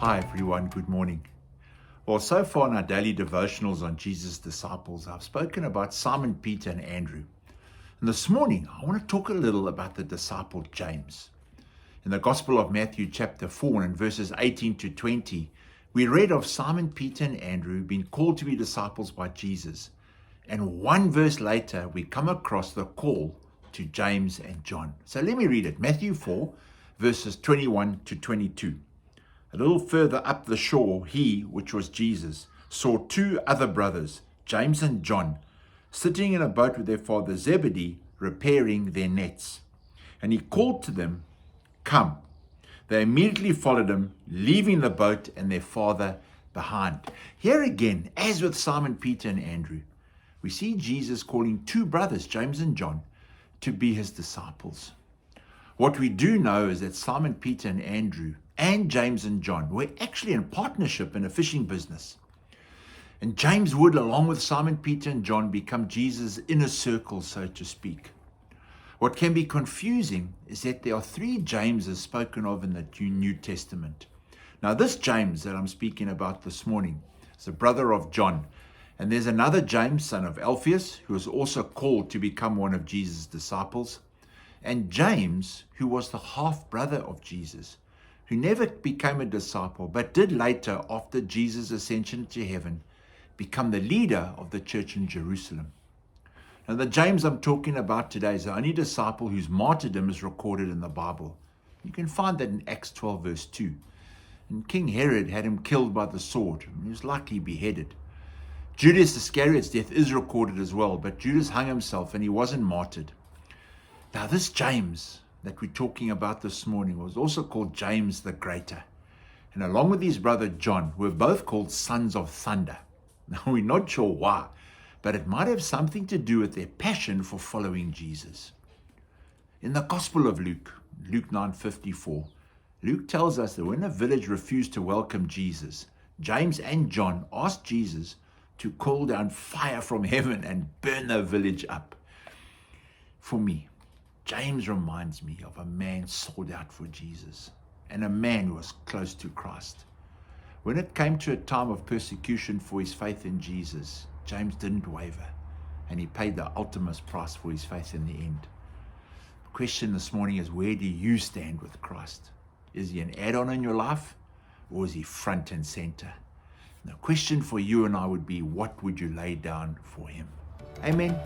Hi everyone, good morning. Well, so far in our daily devotionals on Jesus' disciples, I've spoken about Simon, Peter, and Andrew. And this morning, I want to talk a little about the disciple James. In the Gospel of Matthew chapter 4 and verses 18 to 20, we read of Simon, Peter, and Andrew being called to be disciples by Jesus. And one verse later, we come across the call to James and John. So let me read it. Matthew 4, verses 21 to 22. A little further up the shore, he, which was Jesus, saw two other brothers, James and John, sitting in a boat with their father Zebedee, repairing their nets. And he called to them, "Come." They immediately followed him, leaving the boat and their father behind. Here again, as with Simon, Peter, and Andrew, we see Jesus calling two brothers, James and John, to be his disciples. What we do know is that Simon, Peter, and Andrew, and James and John were actually in partnership in a fishing business. And James would, along with Simon, Peter, and John, become Jesus' inner circle, so to speak. What can be confusing is that there are three Jameses spoken of in the New Testament. Now, this James that I'm speaking about this morning is a brother of John. And there's another James, son of Alphaeus, who was also called to become one of Jesus' disciples. And James, who was the half-brother of Jesus, who never became a disciple, but did later, after Jesus' ascension to heaven, become the leader of the church in Jerusalem. Now, the James I'm talking about today is the only disciple whose martyrdom is recorded in the Bible. You can find that in Acts 12, verse 2. And King Herod had him killed by the sword. He was likely beheaded. Judas Iscariot's death is recorded as well, but Judas hung himself and he wasn't martyred. Now, this James that we're talking about this morning was also called James the Greater. And along with his brother John, were both called sons of thunder. Now, we're not sure why, but it might have something to do with their passion for following Jesus. In the Gospel of Luke 9:54, Luke tells us that when a village refused to welcome Jesus, James and John asked Jesus to call down fire from heaven and burn the village up. For me, James reminds me of a man sold out for Jesus and a man who was close to Christ. When it came to a time of persecution for his faith in Jesus, James didn't waver and he paid the ultimate price for his faith in the end. The question this morning is, where do you stand with Christ? Is he an add-on in your life or is he front and center? And the question for you and I would be, what would you lay down for him? Amen.